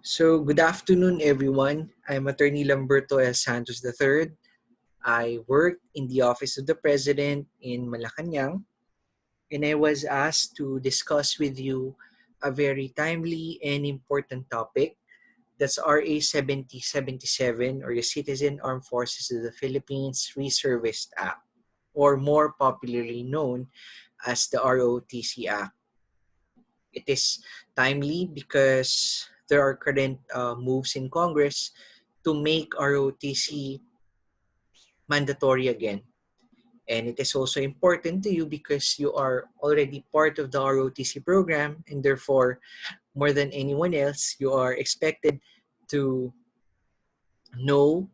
So, good afternoon, everyone. I'm Attorney Lamberto S. Santos III. I work in the Office of the President in Malacanang, and I was asked to discuss with you a very timely and important topic. That's RA7077, or the Citizen Armed Forces of the Philippines Reservist Act, or more popularly known as the ROTC Act. It is timely because there are current moves in Congress to make ROTC mandatory again. And it is also important to you because you are already part of the ROTC program, and therefore, more than anyone else, you are expected to know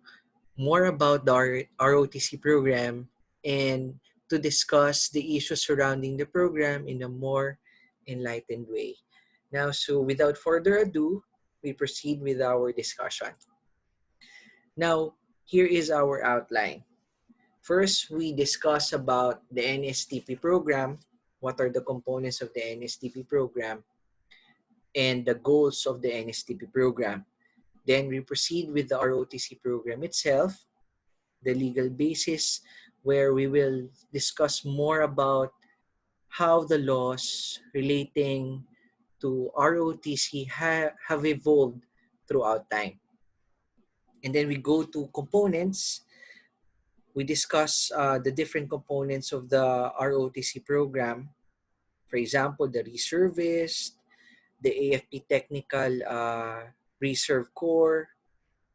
more about the ROTC program and to discuss the issues surrounding the program in a more enlightened way. Now, so without further ado, we proceed with our discussion. Now, here is our outline. First, we discuss about the NSTP program, what are the components of the NSTP program, and the goals of the NSTP program. Then we proceed with the ROTC program itself, the legal basis, where we will discuss more about how the laws relating to ROTC have evolved throughout time. And then we go to components. We discuss the different components of the ROTC program. For example, the reservist, the AFP Technical Reserve Corps,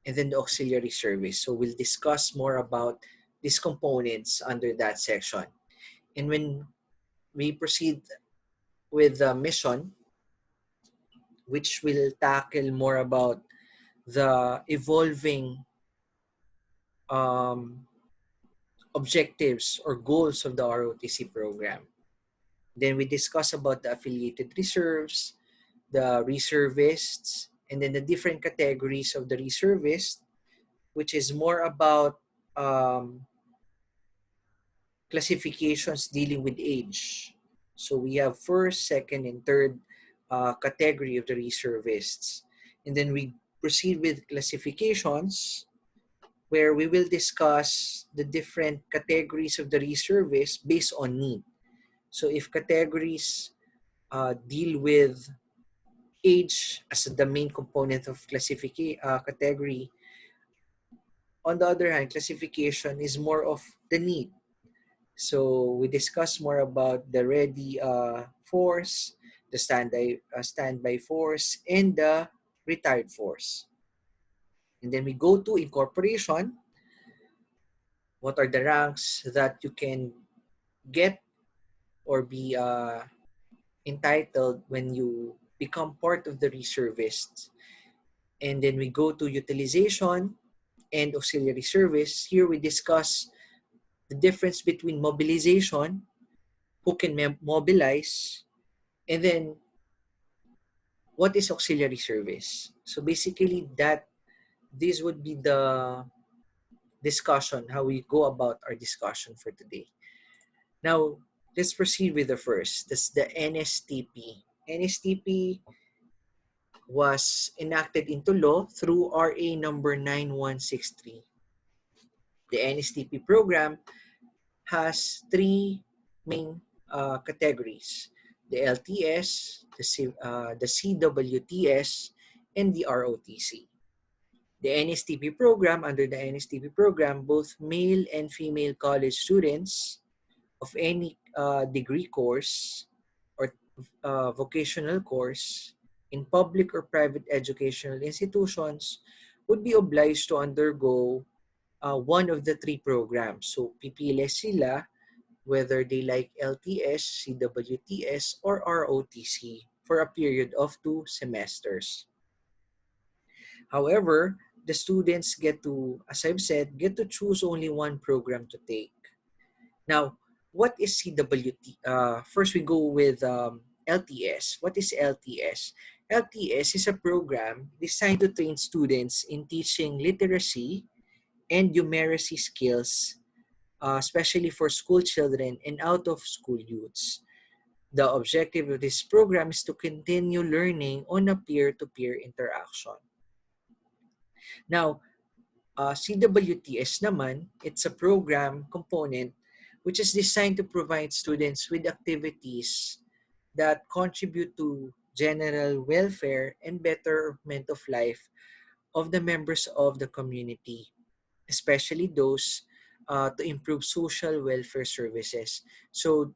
and then the auxiliary service. So we'll discuss more about these components under that section. And when we proceed with the mission, which will tackle more about the evolving objectives or goals of the ROTC program. Then we discuss about the affiliated reserves, the reservists, and then the different categories of the reservist, which is more about classifications dealing with age. So we have first, second, and third category of the reservists. And then we proceed with classifications, where we will discuss the different categories of the reservists based on need. So if categories deal with age as the main component of category, on the other hand, classification is more of the need. So we discuss more about the ready force, the standby force, and the retired force. And then we go to incorporation. What are the ranks that you can get or be entitled when you become part of the reservists? And then we go to utilization and auxiliary service. Here we discuss the difference between mobilization, who can mobilize, and then what is auxiliary service. So basically this would be the discussion, how we go about our discussion for today. Now, let's proceed with the first. That's the NSTP. NSTP was enacted into law through RA number 9163. The NSTP program has three main categories: the LTS, the CWTS, and the ROTC. The NSTP program, under the NSTP program, both male and female college students of any degree course or vocational course in public or private educational institutions would be obliged to undergo one of the three programs. So pipili sila whether they like LTS, CWTS, or ROTC for a period of 2 semesters. However, the students get to, as I've said, get to choose only one program to take. Now, what is CWT? First, we go with LTS. What is LTS? LTS is a program designed to train students in teaching literacy and numeracy skills, especially for school children and out-of-school youths. The objective of this program is to continue learning on a peer-to-peer interaction. Now, CWTS naman, it's a program component which is designed to provide students with activities that contribute to general welfare and betterment of life of the members of the community, especially those to improve social welfare services. So,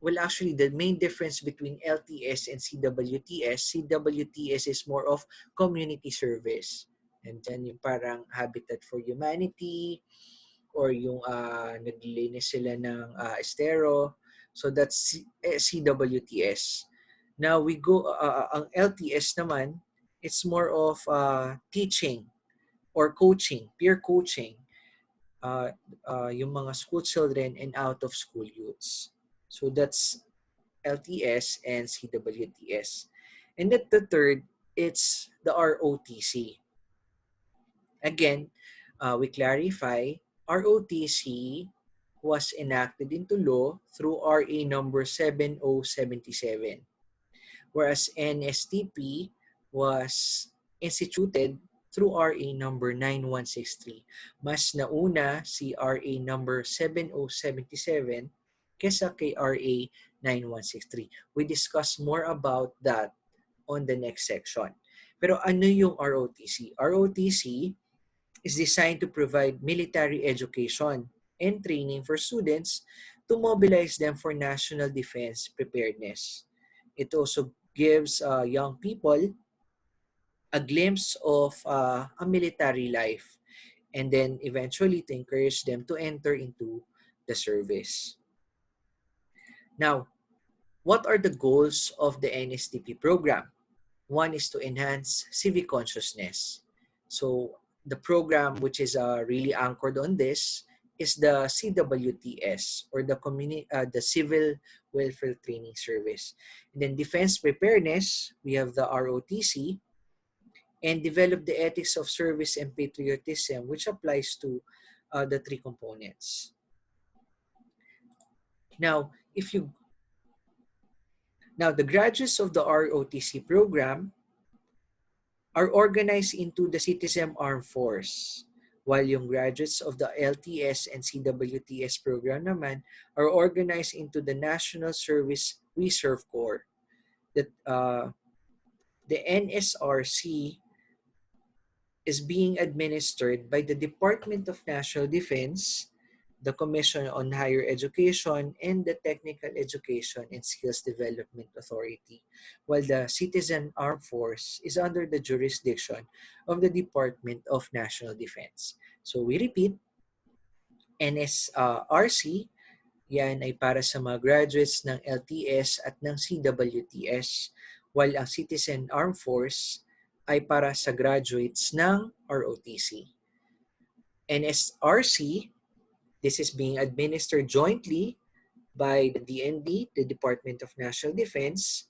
well, actually, the main difference between LTS and CWTS is more of community service. And then yung parang Habitat for Humanity or yung naglilinis sila ng estero. So that's CWTS. Now we go, ang LTS naman, it's more of teaching or coaching, peer coaching, yung mga school children and out of school youths. So that's LTS and CWTS. And then the third, it's the ROTC. Again, we clarify, ROTC was enacted into law through RA number 7077, whereas NSTP was instituted through RA number 9163. Mas nauna si RA number 7077 kesa kay RA 9163. We discuss more about that on the next section. Pero ano yung ROTC? ROTC is designed to provide military education and training for students to mobilize them for national defense preparedness. It also gives young people a glimpse of a military life and then eventually to encourage them to enter into the service. Now, what are the goals of the NSTP program? One is to enhance civic consciousness. So the program which is really anchored on this is the CWTS or the Civil Welfare Training Service. And then defense preparedness, we have the ROTC, and develop the ethics of service and patriotism, which applies to the three components. Now, the graduates of the ROTC program are organized into the Citizen Armed Force, while yung graduates of the LTS and CWTS program naman are organized into the National Service Reserve Corps. The NSRC is being administered by the Department of National Defense, the Commission on Higher Education, and the Technical Education and Skills Development Authority, while the Citizen Armed Force is under the jurisdiction of the Department of National Defense. So we repeat, NSRC, yan ay para sa mga graduates ng LTS at ng CWTS, while ang Citizen Armed Force ay para sa graduates ng ROTC. NSRC, this is being administered jointly by the DND, the Department of National Defense,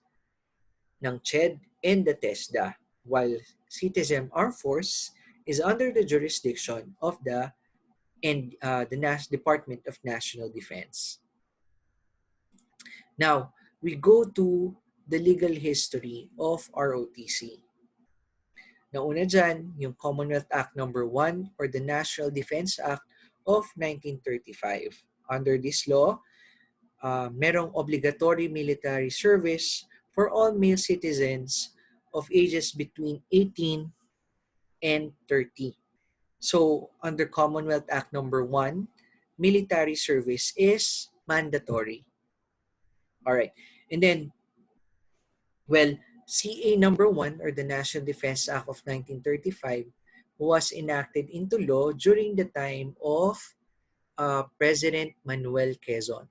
ng CHED, and the TESDA, while Citizen Armed Force is under the jurisdiction of the Department of National Defense. Now, we go to the legal history of ROTC. Nauna dyan, yung Commonwealth Act No. 1 or the National Defense Act of 1935. Under this law, merong obligatory military service for all male citizens of ages between 18 and 30. So, under Commonwealth Act No. 1, military service is mandatory. Alright. And then, well, CA No. 1 or the National Defense Act of 1935 was enacted into law during the time of President Manuel Quezon.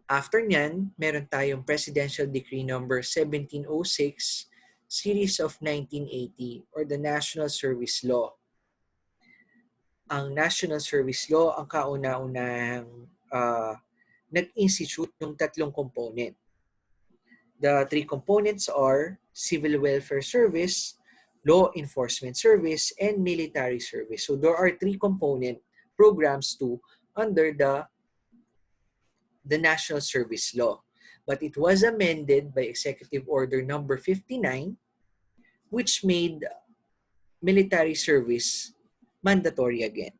After nyan, meron tayong Presidential Decree No. 1706 Series of 1980 or the National Service Law. Ang National Service Law ang kauna-unahang nag-institute ng tatlong component. The three components are Civil Welfare Service, Law Enforcement Service, and Military Service. So there are three component programs too under the National Service Law. but it was amended by Executive Order number 59, which made military service mandatory again.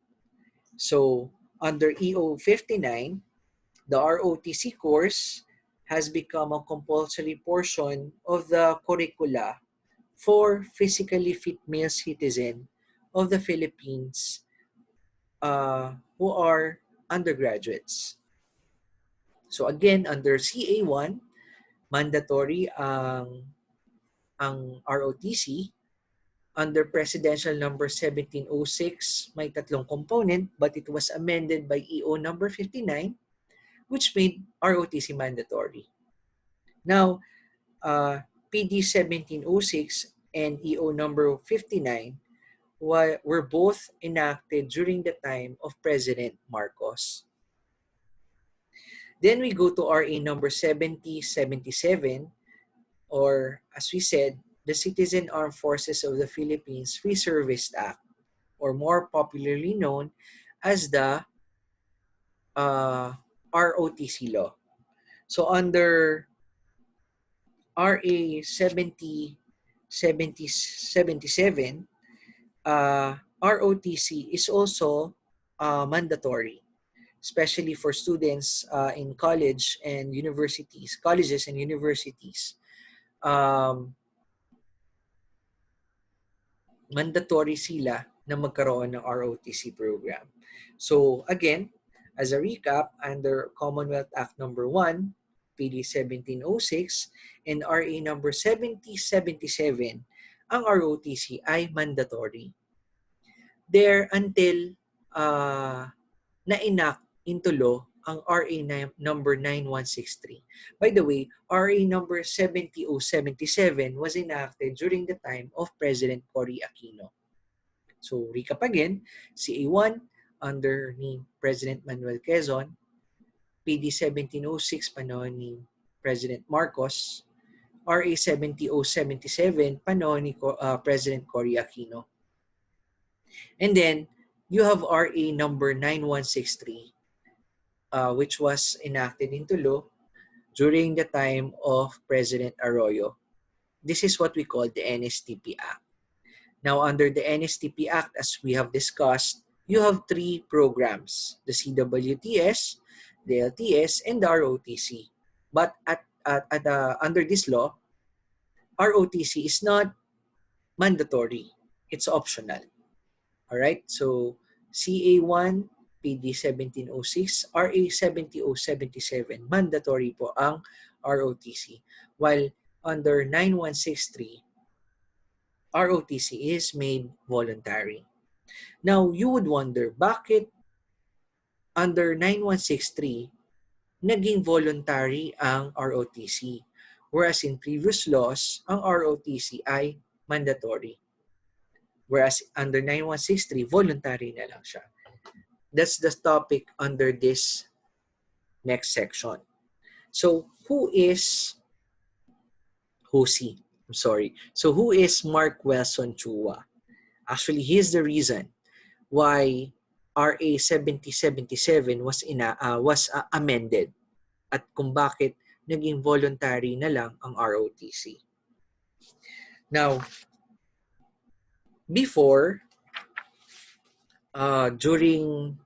So under EO 59, the ROTC course has become a compulsory portion of the curricula for physically fit male citizens of the Philippines who are undergraduates. So again, under CA1, mandatory ang ROTC. Under Presidential number 1706, may tatlong component, but it was amended by EO number 59, which made ROTC mandatory. Now, PD 1706 and EO number 59 were both enacted during the time of President Marcos. Then we go to RA number 7077, or as we said, the Citizen Armed Forces of the Philippines Reservist Act, or more popularly known as the ROTC law. So under RA 7077, ROTC is also mandatory, especially for students in colleges and universities. Mandatory sila na magkaroon ng ROTC program. So again, as a recap, under Commonwealth Act number 1, PD 1706, and RA number 7077, ang ROTC ay mandatory. There until na-enact into law ang RA number 9163. By the way, RA number 70077 was enacted during the time of President Cory Aquino. So recap again, CA1 under ni President Manuel Quezon, PD 1706 panahon ni President Marcos, RA 70077 panahon ni President Cory Aquino. And then you have RA number 9163, which was enacted into law during the time of President Arroyo. This is what we call the NSTP Act. Now, under the NSTP Act, as we have discussed, you have three programs, the CWTS, the LTS, and the ROTC. But under this law, ROTC is not mandatory. It's optional. All right? So, CA1, PD 1706, RA 70077, mandatory po ang ROTC. While under 9163, ROTC is made voluntary. Now, you would wonder, bakit under 9163, naging voluntary ang ROTC? Whereas in previous laws, ang ROTC ay mandatory. Whereas under 9163, voluntary na lang siya. That's the topic under this next section. So, who is Mark Wilson Chua? Actually, he is the reason why RA 7077 was amended at kung bakit naging voluntary na lang ang ROTC. Now, before, during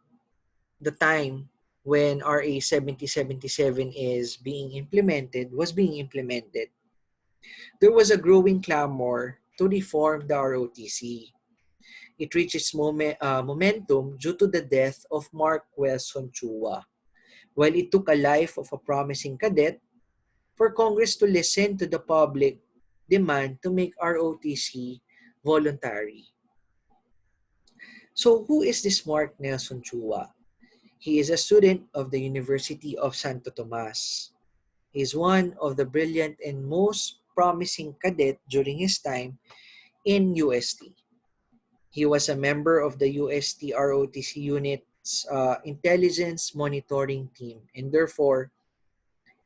the time when RA 7077 was being implemented, there was a growing clamor to reform the ROTC. It reached its momentum due to the death of Mark Wilson Chua. While it took a life of a promising cadet for Congress to listen to the public demand to make ROTC voluntary. So who is this Mark Nelson Chua? He is a student of the University of Santo Tomas. He is one of the brilliant and most promising cadet during his time in UST. He was a member of the UST ROTC unit's intelligence monitoring team, and therefore,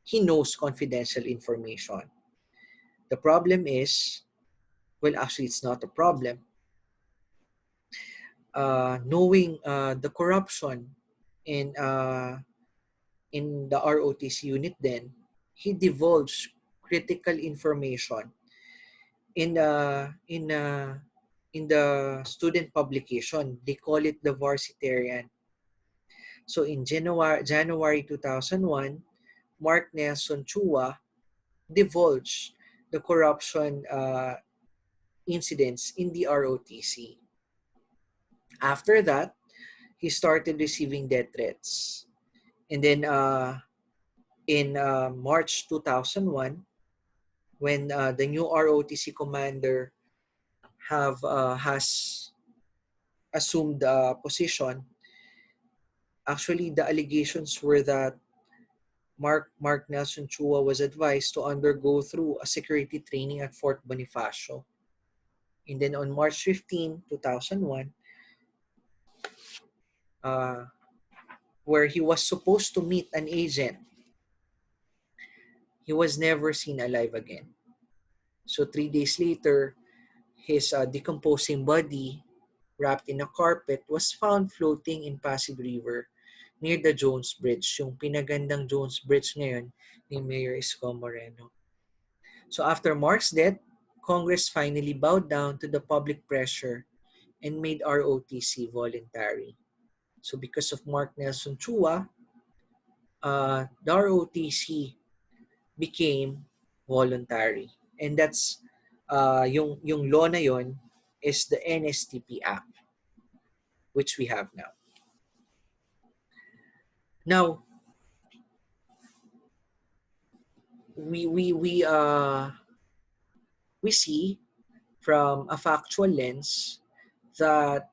he knows confidential information. The problem is, well, actually, it's not a problem. Knowing the corruption in the ROTC unit, then he divulged critical information in the student publication. They call it the Varsitarian. So in January 2001, Mark Nelson Chua divulged the corruption incidents in the ROTC. After that, he started receiving death threats. And then in March 2001, when the new ROTC commander has assumed the position, actually the allegations were that Mark Nelson Chua was advised to undergo through a security training at Fort Bonifacio. And then on March 15, 2001, uh, where he was supposed to meet an agent, he was never seen alive again. So 3 days later, his decomposing body, wrapped in a carpet, was found floating in Pasig River near the Jones Bridge, yung pinagandang Jones Bridge ngayon ni Mayor Isko Moreno. So after Mark's death, Congress finally bowed down to the public pressure and made ROTC voluntary. So because of Mark Nelson Chua, the ROTC became voluntary. And that's yung law na yon is the NSTP Act, which we have now. Now, we see from a factual lens that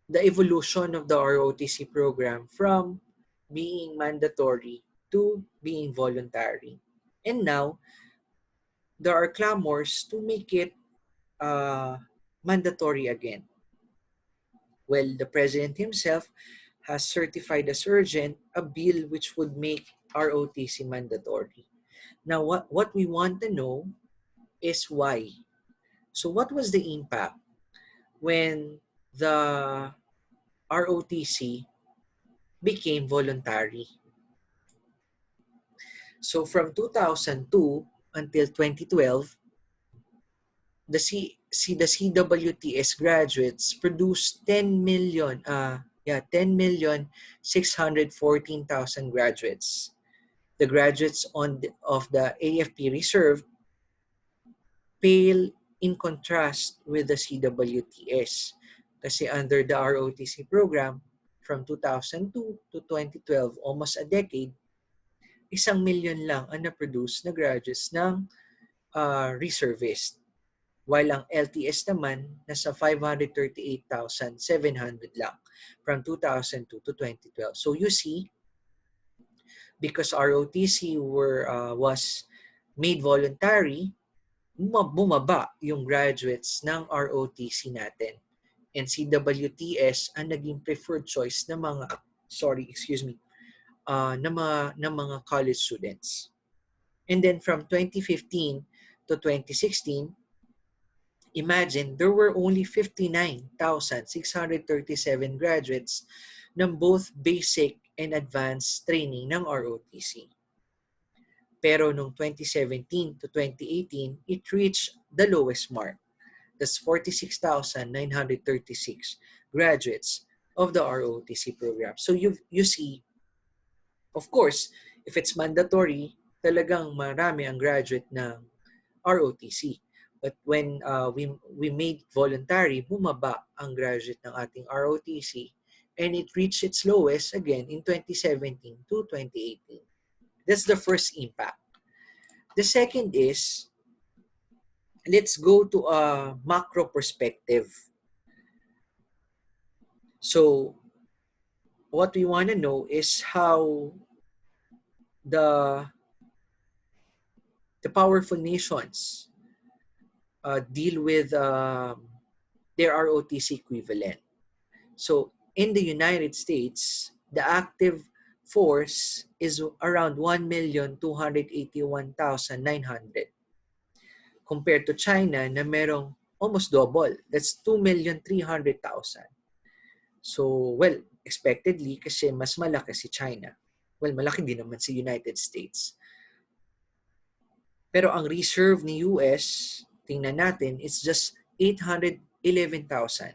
the evolution of the ROTC program from being mandatory to being voluntary. And now, there are clamors to make it mandatory again. Well, the President himself has certified as urgent a bill which would make ROTC mandatory. Now, what we want to know is why. So what was the impact when the ROTC became voluntary? So from 2002 until 2012, the CWTS graduates produced 10,614,000 graduates. The graduates of the AFP reserve pale in contrast with the CWTS. Kasi under the ROTC program, from 2002 to 2012, almost a decade, 1,000,000 lang ang na-produce na graduates ng reservist. While ang LTS naman, nasa 538,700 lang from 2002 to 2012. So you see, because ROTC was made voluntary, bumaba yung graduates ng ROTC natin. And CWTS ang naging preferred choice ng mga, ng mga college students. And then from 2015 to 2016, imagine there were only 59,637 graduates ng both basic and advanced training ng ROTC. Pero noong 2017 to 2018, it reached the lowest mark. That's 46,936 graduates of the ROTC program. So you see, of course, if it's mandatory, talagang marami ang graduate ng ROTC. But when we made voluntary, bumaba ang graduate ng ating ROTC, and it reached its lowest again in 2017 to 2018. That's the first impact. The second is, let's go to a macro perspective. So what we want to know is how the powerful nations deal with their ROTC equivalent. So in the United States, the active force is around 1,281,900 compared to China na merong almost double. That's 2,300,000. So, well, expectedly kasi mas malaki si China. Well, malaki din naman si United States. Pero ang reserve ni US, tingnan natin, it's just 811,000.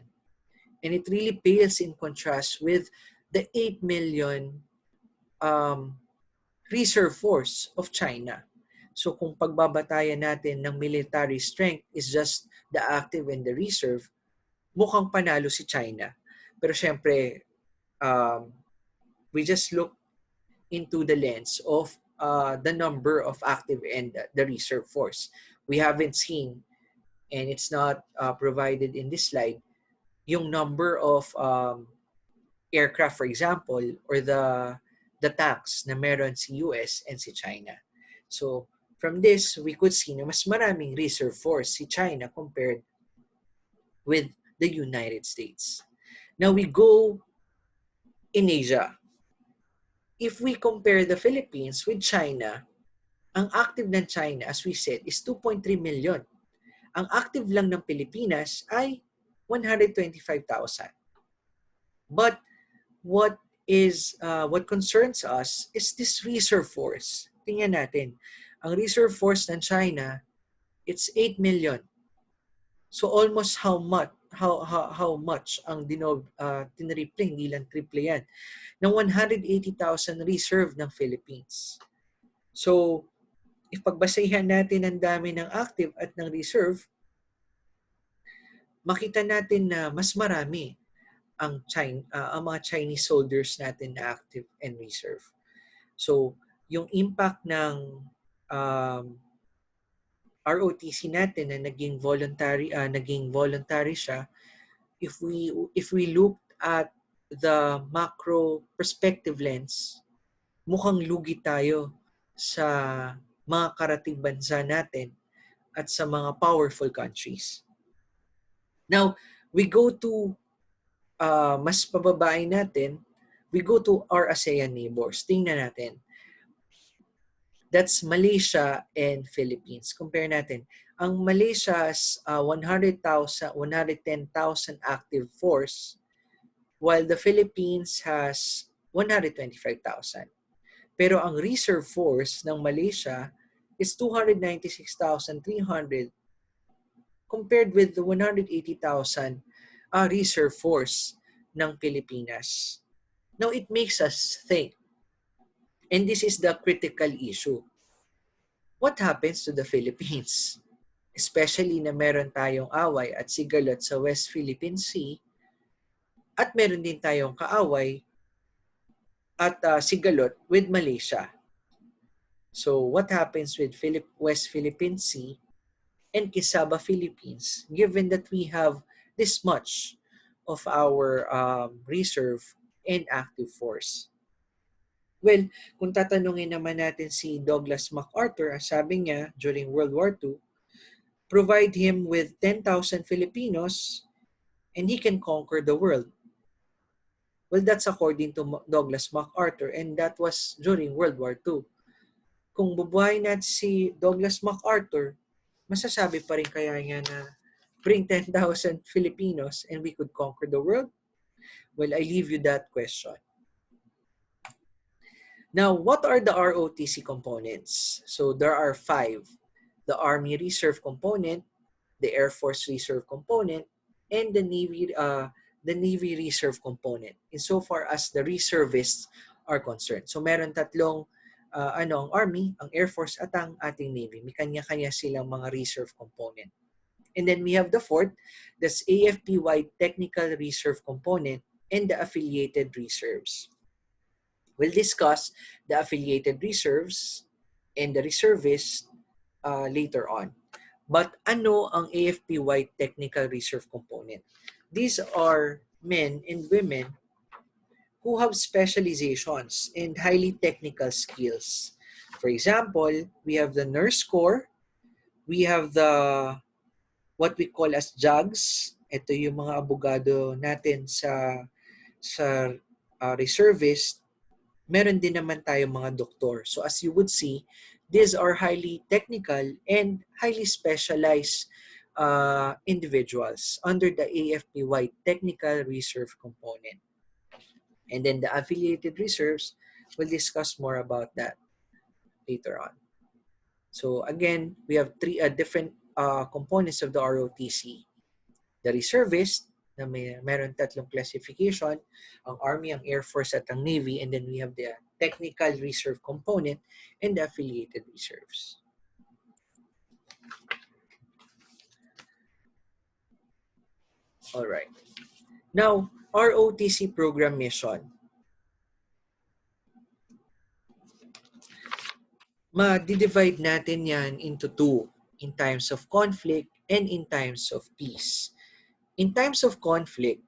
And it really pales in contrast with the 8 million reserve force of China. So kung pagbabatayan natin ng military strength is just the active and the reserve, mukhang panalo si China. Pero syempre, we just look into the lens of the number of active and the reserve force. We haven't seen, and it's not provided in this slide, yung number of aircraft, for example, or the tanks na meron si US and si China. So, from this, we could see na mas maraming reserve force si China compared with the United States. Now, we go in Asia. If we compare the Philippines with China, ang active ng China, as we said, is 2.3 million. Ang active lang ng Pilipinas ay 125,000. But what concerns us is this reserve force. Tingnan natin. Ang reserve force ng China, it's 8 million. So almost how much ang tinriple, hindi lang triple yan, ng 180,000 reserve ng Philippines. So if pagbasehan natin ang dami ng active at ng reserve, makita natin na mas marami ang mga Chinese soldiers natin na active and reserve. So, yung impact ng ROTC natin na naging voluntary siya, if we look at the macro perspective lens, mukhang lugi tayo sa mga karating bansa natin at sa mga powerful countries. Now, we go to mas pababain natin, we go to our ASEAN neighbors. Tingnan natin. That's Malaysia and Philippines. Compare natin. Ang Malaysia's 110,000 active force, while the Philippines has 125,000. Pero ang reserve force ng Malaysia is 296,300 compared with the 180,000 reserve force ng Pilipinas. Now, it makes us think, and this is the critical issue. What happens to the Philippines? Especially na meron tayong away at sigalot sa West Philippine Sea at meron din tayong kaaway at sigalot with Malaysia. So, what happens with West Philippine Sea and Kisaba, Philippines, given that we have this much of our reserve and active force? Well, kung tatanungin naman natin si Douglas MacArthur, sabi niya during World War II, provide him with 10,000 Filipinos and he can conquer the world. Well, that's according to Douglas MacArthur, and that was during World War II. Kung bubuhayin natin si Douglas MacArthur, masasabi pa rin kaya niya na bring 10,000 Filipinos and we could conquer the world? Well, I leave you that question. Now, what are the ROTC components? So there are 5. The Army Reserve component, the Air Force Reserve component, and the Navy Reserve component, insofar as the reservists are concerned. So meron tatlong ang Army, ang Air Force, at ang ating Navy. May kanya-kanya silang mga reserve component. And then we have the 4th, that's AFP-wide Technical Reserve component and the affiliated reserves. We'll discuss the affiliated reserves and the reservists later on. But ano ang AFP-wide Technical Reserve component? These are men and women who have specializations and highly technical skills. For example, we have the Nurse Corps, we have the what we call as JAGs. Ito yung mga abogado natin sa reservist. Meron din naman tayong mga doktor. So as you would see, these are highly technical and highly specialized individuals under the AFP-wide Technical Reserve component. And then the affiliated reserves, we'll discuss more about that later on. So again, we have three different components of the ROTC. The reservist, na meron tatlong classification, ang Army, ang Air Force, at ang Navy, and then we have the technical reserve component and the affiliated reserves. All right. Now, ROTC program mission. Ma-divide natin yan into two, in times of conflict and in times of peace. In times of conflict,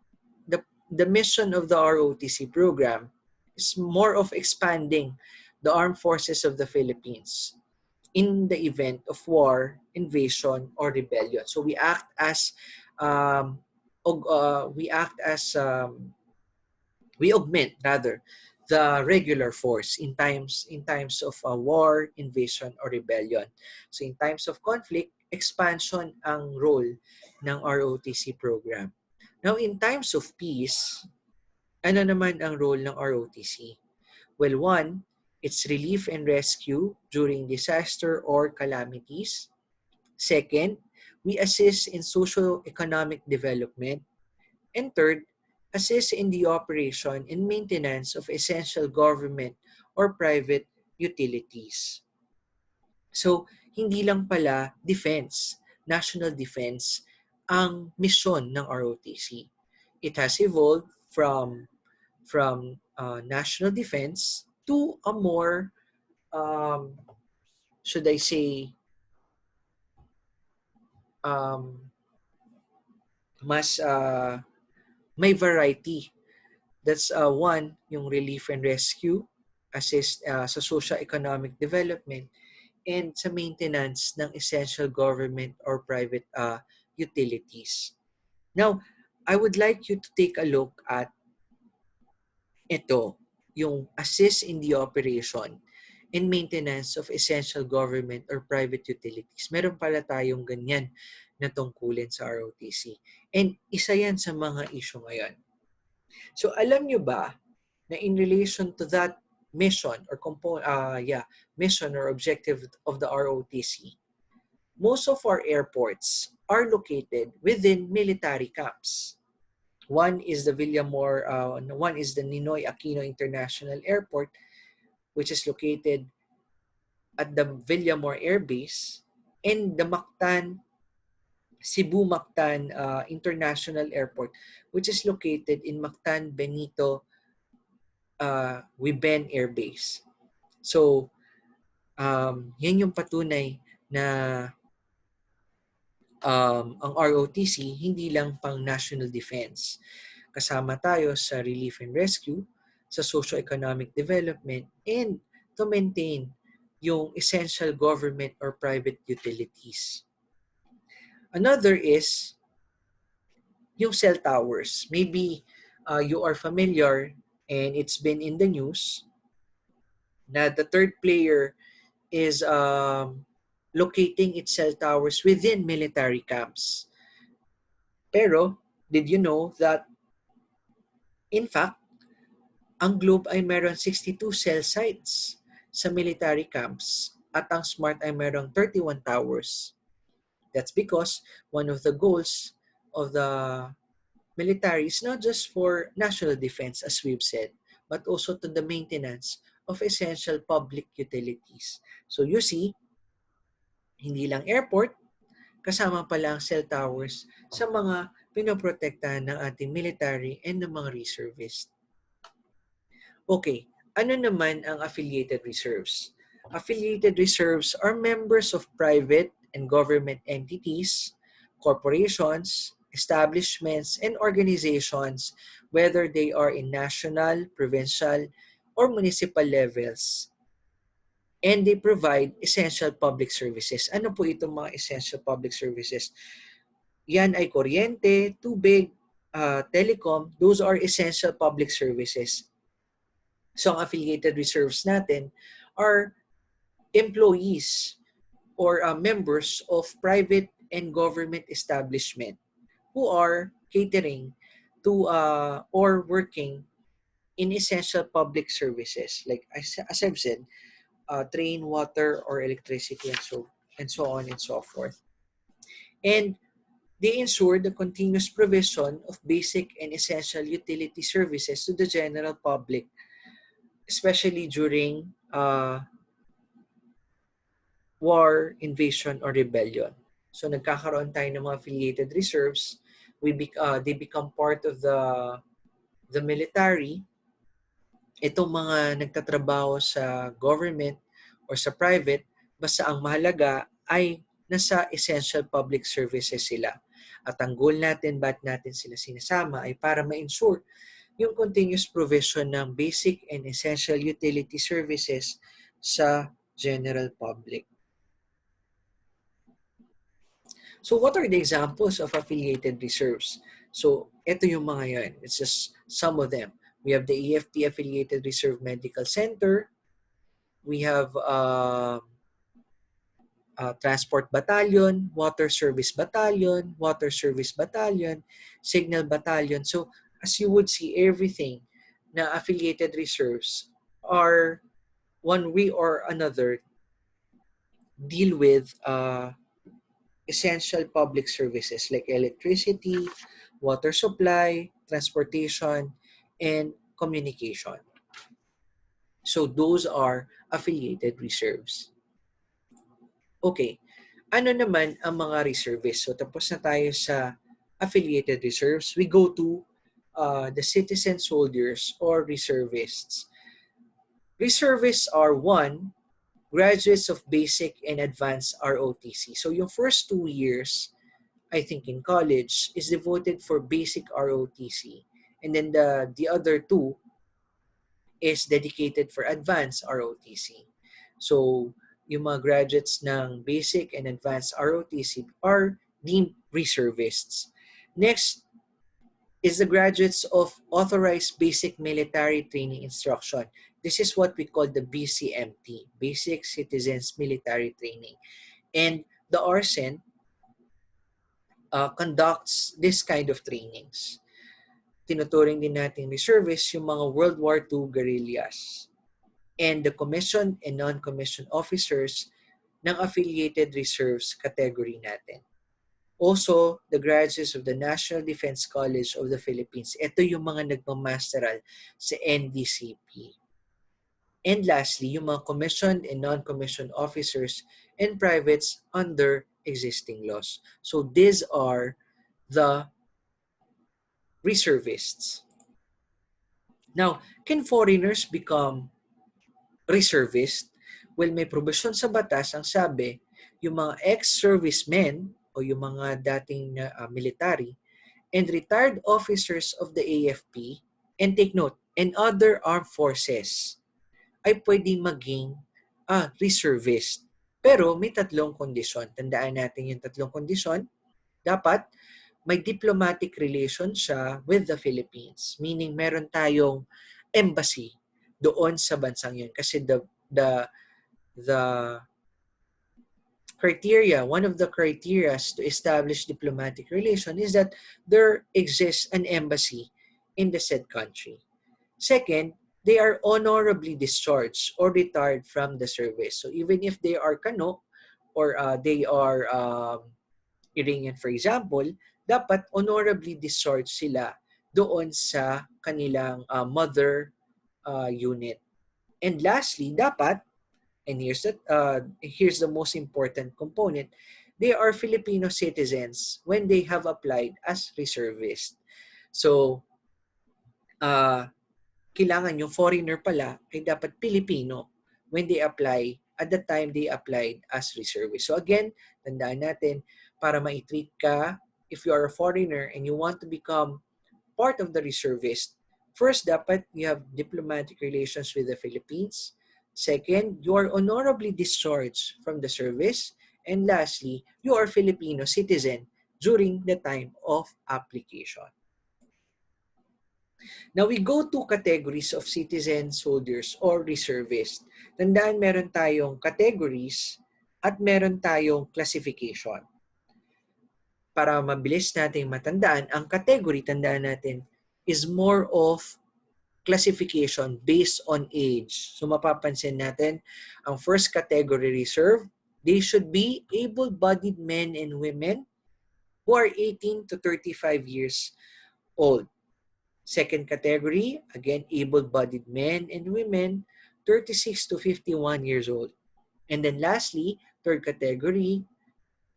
the mission of the ROTC program is more of expanding the armed forces of the Philippines in the event of war, invasion, or rebellion. So we act as we augment rather the regular force in times of war, invasion, or rebellion. So in times of conflict, expansion ang role ng ROTC program. Now in times of peace, ano naman ang role ng ROTC? Well, one, it's relief and rescue during disaster or calamities. Second, we assist in socio-economic development. And third, assist in the operation and maintenance of essential government or private utilities. So, hindi lang pala defense, national defense, ang mission ng ROTC. It has evolved from national defense to a more, should I say, mas may variety. That's one, yung relief and rescue, assist sa socio-economic development, and sa maintenance ng essential government or private utilities. Now, I would like you to take a look at ito, yung assist in the operation and maintenance of essential government or private utilities. Meron pala tayong ganyan na tungkulin sa ROTC. And isa yan sa mga issue ngayon. So alam nyo ba na in relation to that mission or mission or objective of the ROTC, most of our airports are located within military camps. One is the one is the Ninoy Aquino International Airport, which is located at the Villamor Air Base, and the Cebu-Mactan International Airport, which is located in Mactan Benito Wiben Air Base. So, yan yung patunay na ang ROTC hindi lang pang national defense. Kasama tayo sa relief and rescue, sa socio-economic development, and to maintain yung essential government or private utilities. Another is yung cell towers. Maybe you are familiar and it's been in the news na the third player is locating its cell towers within military camps. Pero, did you know that in fact, ang Globe ay meron 62 cell sites sa military camps at ang Smart ay meron 31 towers. That's because one of the goals of the military is not just for national defense, as we've said, but also to the maintenance of essential public utilities. So you see, hindi lang airport, kasama pala ang cell towers sa mga pinoprotektahan ng ating military and ng mga reservists. Okay, ano naman ang affiliated reserves? Affiliated reserves are members of private and government entities, corporations, establishments, and organizations, whether they are in national, provincial, or municipal levels. And they provide essential public services. Ano po itong mga essential public services? Yan ay kuryente, tubig, telecom. Those are essential public services. So ang affiliated reserves natin are employees or members of private and government establishment who are catering to or working in essential public services. Like as I've said, train, water, or electricity, and so on and so forth. And they ensure the continuous provision of basic and essential utility services to the general public, especially during war, invasion, or rebellion. So nagkakaroon tayo ng mga affiliated reserves. They become part of the military. Itong mga nagtatrabaho sa government or sa private, basta ang mahalaga ay nasa essential public services sila. At ang goal natin, ba't natin sila sinasama, ay para ma-ensure yung continuous provision ng basic and essential utility services sa general public. So what are the examples of affiliated reserves? So ito yung mga yan. It's just some of them. We have the EFT Affiliated Reserve Medical Center. We have Transport Battalion, Water Service Battalion, Water Service Battalion, Signal Battalion. So as you would see, everything na affiliated reserves are one way or another deal with essential public services like electricity, water supply, transportation, and communication. So those are affiliated reserves. Okay, ano naman ang mga reservists? So tapos na tayo sa affiliated reserves. We go to the citizen soldiers or reservists. Reservists are one, graduates of basic and advanced ROTC. So yung first 2 years, I think in college, is devoted for basic ROTC. And then the other 2 is dedicated for advanced ROTC. So yung mga graduates ng basic and advanced ROTC are deemed reservists. Next is the graduates of authorized basic military training instruction. This is what we call the BCMT, Basic Citizens Military Training. And the RCEN conducts this kind of trainings. Tinuturing din natin reservists yung mga World War II guerrillas. And the commissioned and non-commissioned officers ng affiliated reserves category natin. Also, the graduates of the National Defense College of the Philippines. Ito yung mga nagmamasteral sa NDCP. And lastly, yung mga commissioned and non-commissioned officers and privates under existing laws. So these are the reservists. Now, can foreigners become reservist? Well, may probisyon sa batas ang sabi, yung mga ex-servicemen o yung mga dating military and retired officers of the AFP, and take note, and other armed forces, ay pwedeng maging reservist. Pero may 3 kondisyon. Tandaan natin yung 3 kondisyon. Dapat may diplomatic relation siya with the Philippines. Meaning meron tayong embassy doon sa bansang yun. Kasi the criteria, one of the criteria to establish diplomatic relation is that there exists an embassy in the said country. Second, they are honorably discharged or retired from the service. So even if they are kano or they are Iranian, for example, dapat honorably discharged sila doon sa kanilang mother unit. And lastly, dapat, and here's the most important component, they are Filipino citizens when they have applied as reservist. So, kailangan yung foreigner pala ay dapat Pilipino when they apply at the time they applied as reservist. So again, tandaan natin, para ma-treat ka, if you are a foreigner and you want to become part of the reservist, first, dapat you have diplomatic relations with the Philippines. Second, you are honorably discharged from the service. And lastly, you are Filipino citizen during the time of application. Now, we go to categories of citizen soldiers or reservists. Tandaan, meron tayong categories at meron tayong classification. Para mabilis natin matandaan, ang category, tandaan natin, is more of classification based on age. So mapapansin natin, ang first category reserve, they should be able-bodied men and women who are 18 to 35 years old. Second category, again, able-bodied men and women 36 to 51 years old. And then lastly, third category,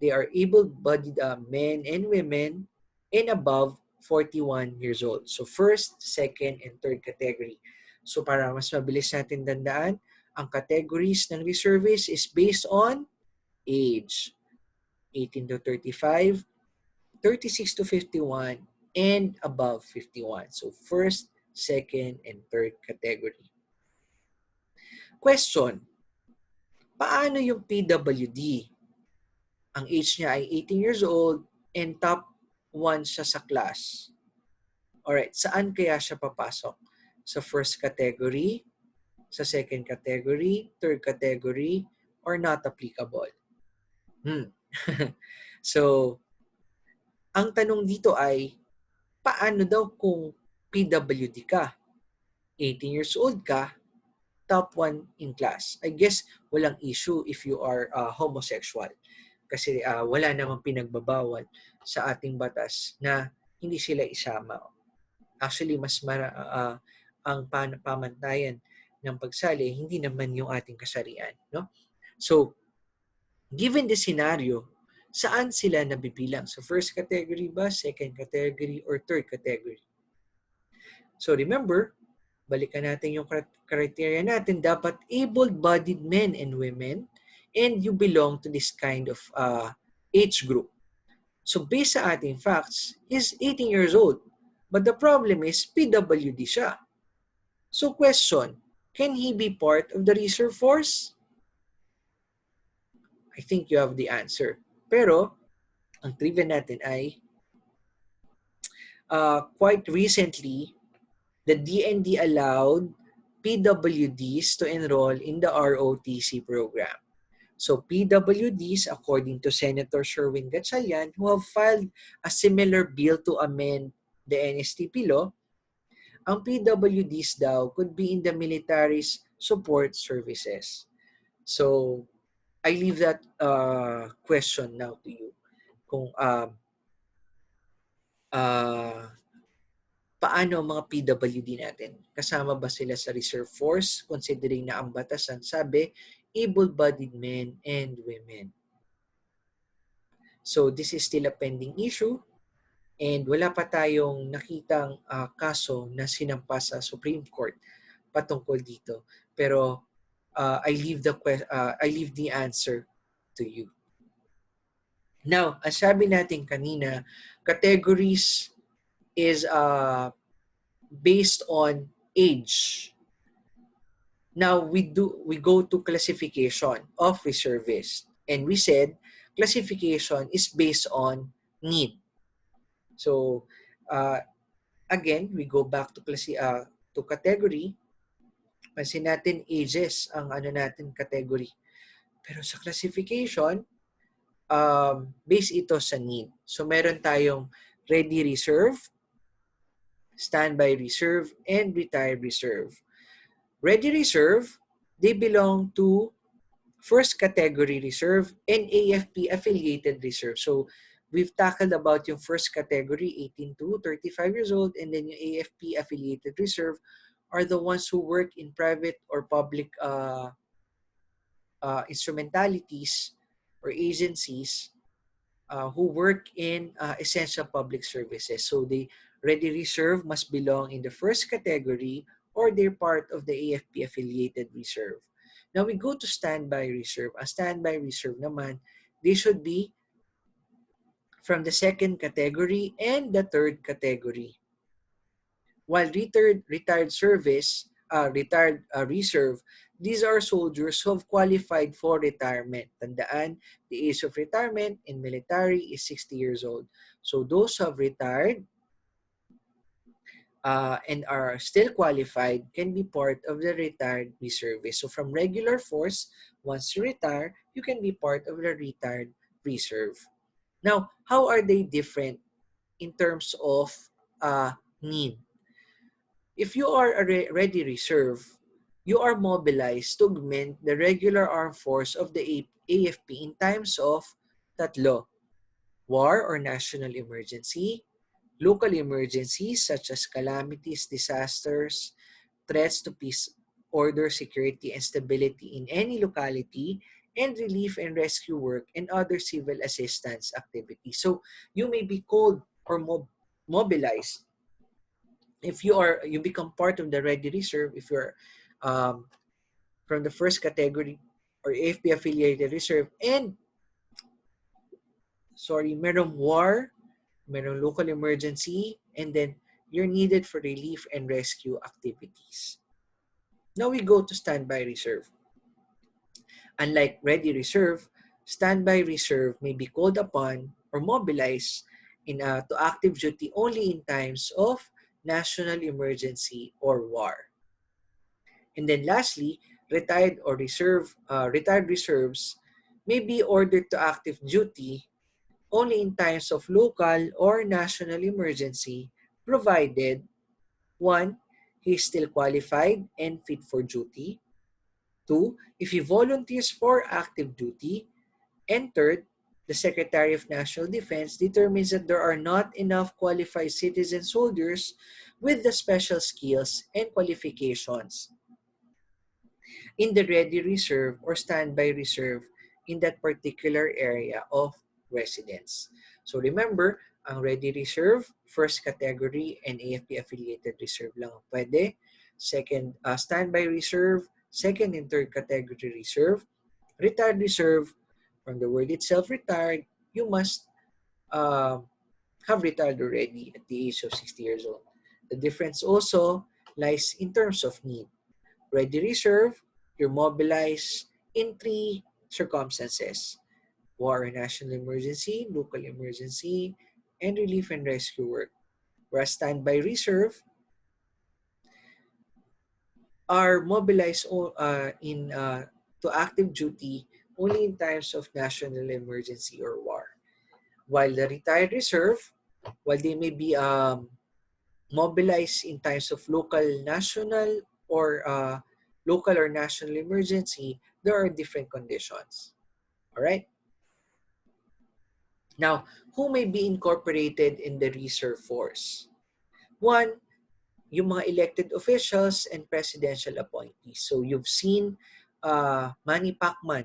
they are able-bodied men and women and above 41 years old. So first, second, and third category. So para mas mabilis natin dandaan, ang categories ng reservists is based on age. 18 to 35, 36 to 51, and above 51. So first, second, and third category. Question, paano yung PWD? Ang age niya ay 18 years old and top 1 siya sa class. Alright, saan kaya siya papasok? Sa first category, sa second category, third category, or not applicable? So, ang tanong dito ay, paano daw kung PWD ka? 18 years old ka, top 1 in class. I guess walang issue if you are homosexual. Kasi wala namang pinagbabawal sa ating batas na hindi sila isama. Actually, ang pamantayan ng pagsali, hindi naman yung ating kasarian. No? So, given the scenario, saan sila nabibilang? Sa first category ba, second category, or third category? So remember, balikan natin yung criteria natin. Dapat able-bodied men and women and you belong to this kind of age group. So based sa ating facts, he's 18 years old. But the problem is, PWD siya. So question, can he be part of the reserve force? I think you have the answer. Pero, ang trivia natin ay, quite recently, the DND allowed PWDs to enroll in the ROTC program. So PWDs, according to Senator Sherwin Gatchalian, who have filed a similar bill to amend the NSTP law, ang PWDs daw could be in the military's support services. So I leave that question now to you. Kung paano ang mga PWD natin? Kasama ba sila sa reserve force considering na ang batasan sabi able-bodied men and women? So this is still a pending issue and wala pa tayong nakitang kaso na sinampa sa Supreme Court patungkol dito. Pero I leave the answer to you. Now, ang sabi natin kanina, categories is based on age. Now we go to classification of reservists, and we said classification is based on need. So again, we go back to category. Pansin natin ages ang natin category. Pero sa classification, base ito sa need. So meron tayong ready reserve, standby reserve, and retired reserve. Ready reserve, they belong to first category reserve and AFP affiliated reserve. So we've tackled about yung first category, 18 to 35 years old, and then yung AFP affiliated reserve are the ones who work in private or public instrumentalities or agencies who work in essential public services. So the ready reserve must belong in the first category or they're part of the AFP affiliated reserve. Now we go to standby reserve. A standby reserve naman, they should be from the second category and the third category. While retired reserve, these are soldiers who have qualified for retirement. Tandaan, the age of retirement in military is 60 years old. So those who have retired and are still qualified can be part of the retired reservists. So from regular force, once you retire, you can be part of the retired reserve. Now, how are they different in terms of need? If you are a ready reserve, you are mobilized to augment the regular armed force of the AFP in times of tatlo, war or national emergency, local emergencies such as calamities, disasters, threats to peace, order, security, and stability in any locality, and relief and rescue work and other civil assistance activities. So you may be called or mobilized if you become part of the ready reserve. If you're um, from the first category or AFP affiliated reserve, and merong war, merong local emergency, and then you're needed for relief and rescue activities. Now we go to standby reserve. Unlike ready reserve, standby reserve may be called upon or mobilized to active duty only in times of national emergency or war. And then lastly, retired reserves may be ordered to active duty only in times of local or national emergency, provided one, he is still qualified and fit for duty. Two, if he volunteers for active duty. And third, the Secretary of National Defense determines that there are not enough qualified citizen soldiers with the special skills and qualifications in the ready reserve or standby reserve in that particular area of residence. So remember, ang ready reserve, first category, and AFP affiliated reserve lang ang pwede. Second, standby reserve, second and third category reserve. Retired reserve, from the word itself, retired, you must have retired already at the age of 60 years old. The difference also lies in terms of need. Ready reserve, you're mobilized in three circumstances: war or national emergency, local emergency, and relief and rescue work. Whereas standby reserve are mobilized to active duty only in times of national emergency or war. While the retired reserve, while they may be mobilized in times of local or national emergency, there are different conditions. All right. Now, who may be incorporated in the reserve force? One, yung mga elected officials and presidential appointees. So you've seen Manny Pacman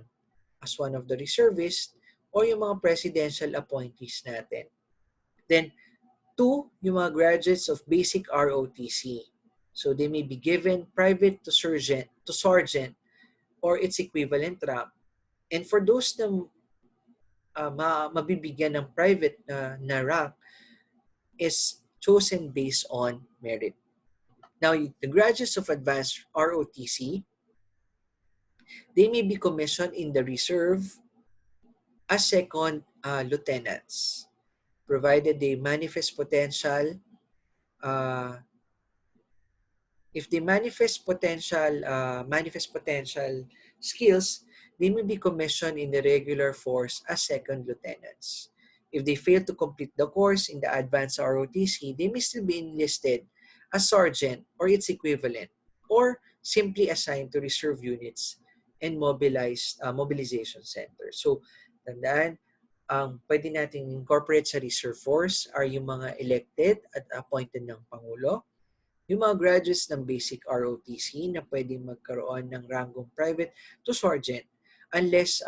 as one of the reservists or yung mga presidential appointees natin. Then, two, yung mga graduates of basic ROTC. So they may be given private to sergeant or its equivalent rank. And for those na mabibigyan ng private na rank is chosen based on merit. Now, the graduates of advanced ROTC, they may be commissioned in the reserve as second lieutenants, provided they manifest potential. If they manifest potential skills, they may be commissioned in the regular force as second lieutenants. If they fail to complete the course in the advanced ROTC, they may still be enlisted as sergeant or its equivalent, or simply assigned to reserve units and mobilization centers. So, tandaan, ang pwede natin incorporate sa reserve force are yung mga elected at appointed ng Pangulo, yung mga graduates ng basic ROTC na pwedeng magkaroon ng ranggong private to sergeant unless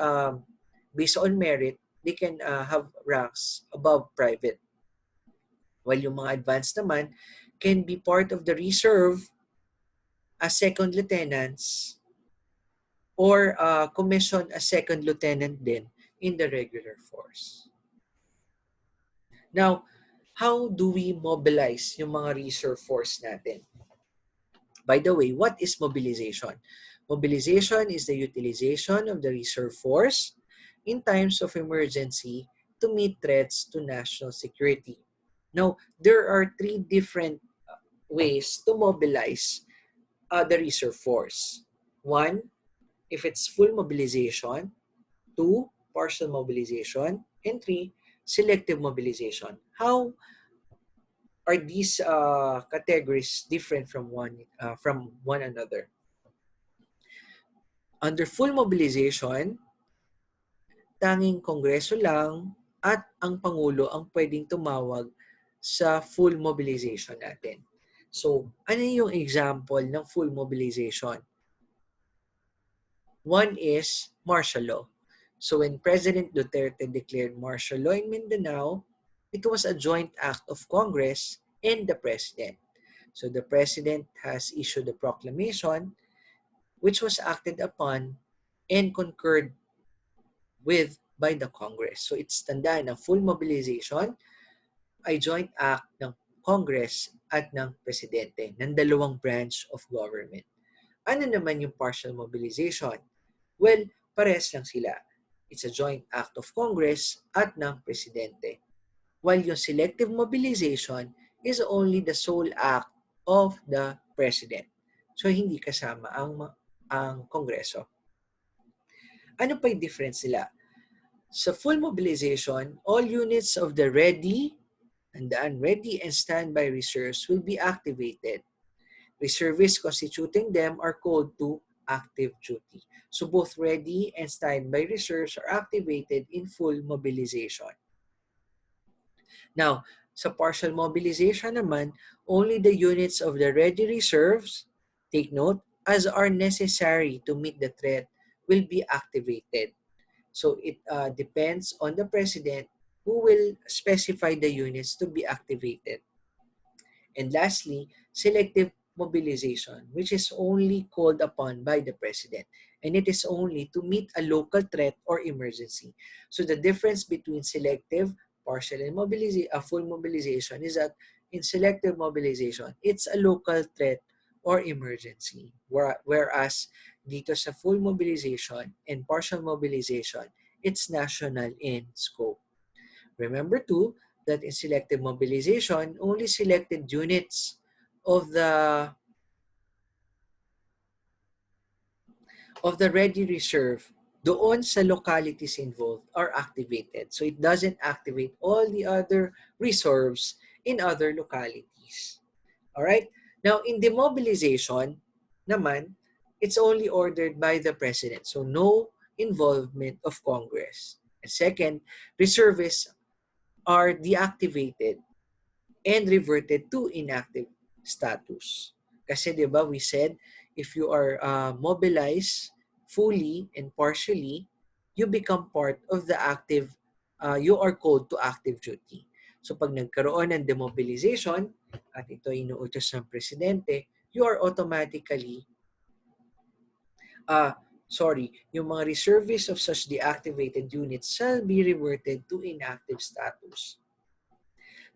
based on merit, they can have ranks above private. While yung mga advanced naman can be part of the reserve as second lieutenants or commissioned as second lieutenant din in the regular force. Now, how do we mobilize yung mga reserve force natin? By the way, what is mobilization? Mobilization is the utilization of the reserve force in times of emergency to meet threats to national security. Now, there are three different ways to mobilize the reserve force. One, if it's full mobilization. Two, partial mobilization. And three, selective mobilization. How are these categories different from one another? Under full mobilization, tanging kongreso lang at ang Pangulo ang pwedeng tumawag sa full mobilization natin. So, ano yung example ng full mobilization? One is martial law. So when President Duterte declared martial law in Mindanao, it was a joint act of Congress and the President. So the President has issued a proclamation which was acted upon and concurred with by the Congress. So it's tandaan na full mobilization ay joint act ng Congress at ng Presidente, ng dalawang branch of government. Ano naman yung partial mobilization? Well, pares lang sila. It's a joint act of Congress at ng Presidente. While yung selective mobilization is only the sole act of the President. So, hindi kasama ang Kongreso. Ano pa yung difference nila? Sa full mobilization, all units of the ready and the unready and standby reserves will be activated. Reservists constituting them are called to active duty. So both ready and standby reserves are activated in full mobilization. Now, sa partial mobilization naman, only the units of the ready reserves, take note, as are necessary to meet the threat will be activated. So it depends on the President who will specify the units to be activated. And lastly, selective mobilization, which is only called upon by the President. And it is only to meet a local threat or emergency. So the difference between selective, partial, and full mobilization is that in selective mobilization, it's a local threat or emergency. Whereas dito sa full mobilization and partial mobilization, it's national in scope. Remember too, that in selective mobilization, only selected units of the ready reserve doon sa localities involved are activated. So it doesn't activate all the other reserves in other localities. Alright? Now, in demobilization naman, it's only ordered by the President. So no involvement of Congress. And second, reservists are deactivated and reverted to inactive status. Kasi 'di ba we said if you are mobilized fully and partially, you become part of the active, you are called to active duty. So pag nagkaroon ng demobilization at ito inuutos ng presidente, you are automatically yung mga reservists of such deactivated units shall be reverted to inactive status.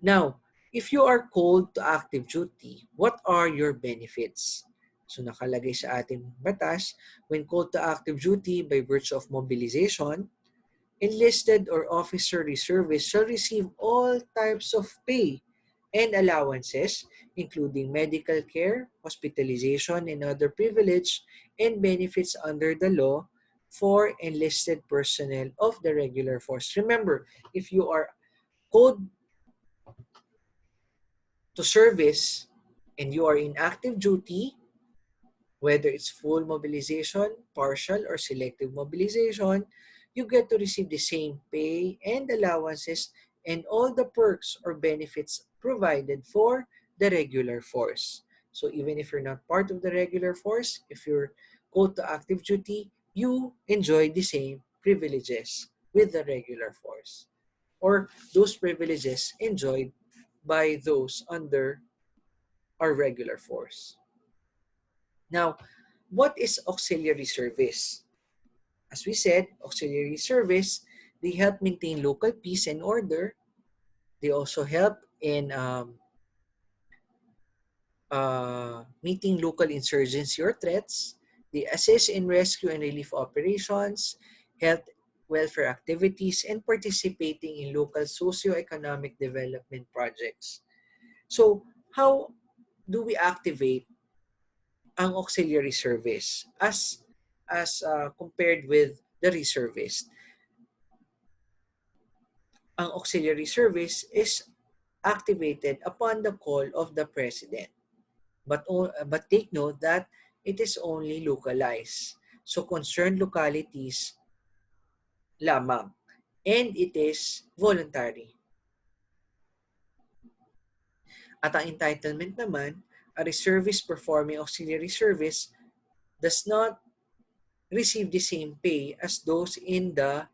Now, if you are called to active duty, what are your benefits? So nakalagay sa ating batas, when called to active duty by virtue of mobilization, enlisted or officer reservists shall receive all types of pay and allowances, including medical care, hospitalization, and other privilege and benefits under the law for enlisted personnel of the regular force. Remember, if you are called to service and you are in active duty, whether it's full mobilization, partial, or selective mobilization, you get to receive the same pay and allowances and all the perks or benefits provided for the regular force. So even if you're not part of the regular force, if you're called to active duty, you enjoy the same privileges with the regular force, or those privileges enjoyed by those under our regular force. Now, what is auxiliary service? As we said, auxiliary service, they help maintain local peace and order. They also help in meeting local insurgency or threats. They assist in rescue and relief operations, health, welfare activities, and participating in local socio-economic development projects. So, how do we activate ang auxiliary service as compared with the reservist? Ang auxiliary service is activated upon the call of the President. But take note that it is only localized. So concerned localities lamang. And it is voluntary. At ang entitlement naman, a reservist performing auxiliary service does not receive the same pay as those in the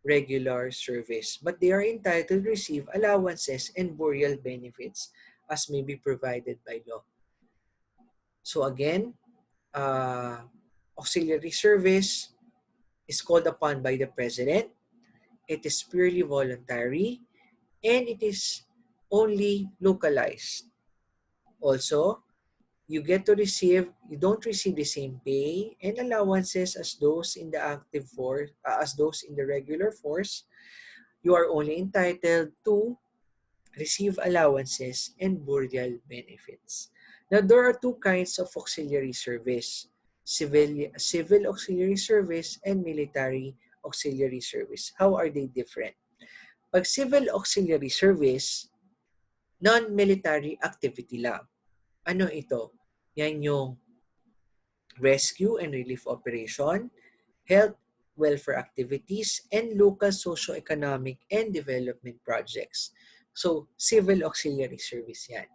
regular service, but they are entitled to receive allowances and burial benefits as may be provided by law. So again, auxiliary service is called upon by the President. It is purely voluntary and it is only localized. Also, you don't receive the same pay and allowances as those in the active force, as those in the regular force. You are only entitled to receive allowances and burial benefits. Now, there are two kinds of auxiliary service, civil auxiliary service and military auxiliary service. How are they different? Pag civil auxiliary service, non-military activity lang. Ano ito? Yan yung rescue and relief operation, health, welfare activities, and local socio-economic and development projects. So, civil auxiliary service yan.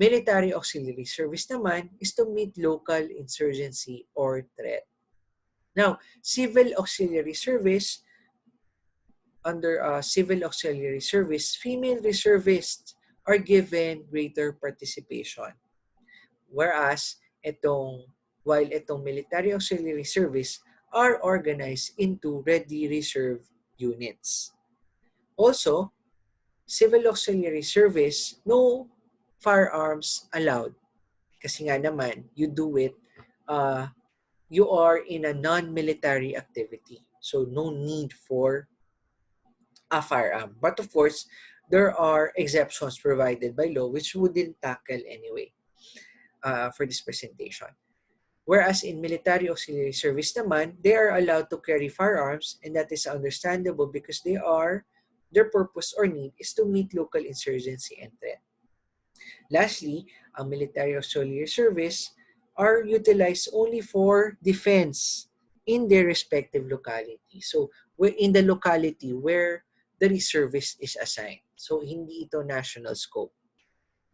Military auxiliary service naman is to meet local insurgency or threat. Now, civil auxiliary service, under civil auxiliary service, female reservists are given greater participation. Whereas, while itong military auxiliary service are organized into ready reserve units. Also, civil auxiliary service, no firearms allowed. Kasi nga naman, you are in a non-military activity. So, no need for a firearm. But of course, there are exceptions provided by law which wouldn't tackle anyway for this presentation. Whereas in military auxiliary service naman, they are allowed to carry firearms, and that is understandable because their purpose or need is to meet local insurgency and threat. Lastly, ang military auxiliary service are utilized only for defense in their respective locality. So, in the locality where the reservist is assigned. So, hindi ito national scope.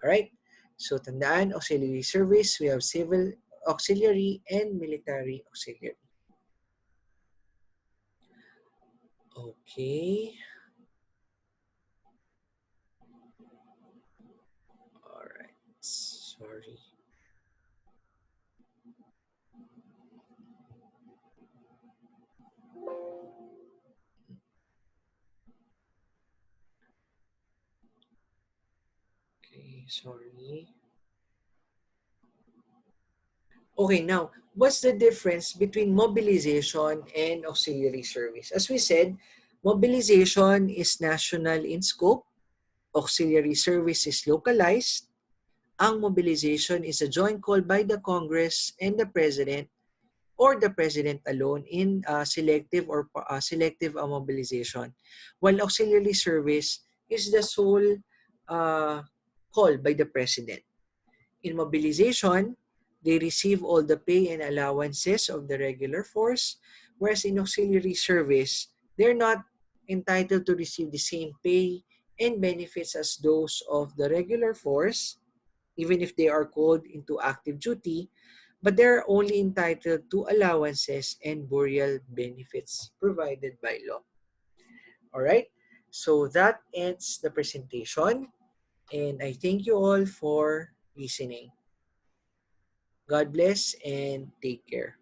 Alright? So, tandaan, auxiliary service, we have civil auxiliary and military auxiliary. Okay. Alright. Sorry. Okay, sorry. Okay, now, what's the difference between mobilization and auxiliary service? As we said, mobilization is national in scope, auxiliary service is localized. Ang mobilization is a joint call by the Congress and the President or the President alone in selective mobilization, while auxiliary service is the sole call by the President. In mobilization, they receive all the pay and allowances of the regular force, whereas in auxiliary service, they're not entitled to receive the same pay and benefits as those of the regular force, even if they are called into active duty, but they're only entitled to allowances and burial benefits provided by law. All right, so that ends the presentation, and I thank you all for listening. God bless and take care.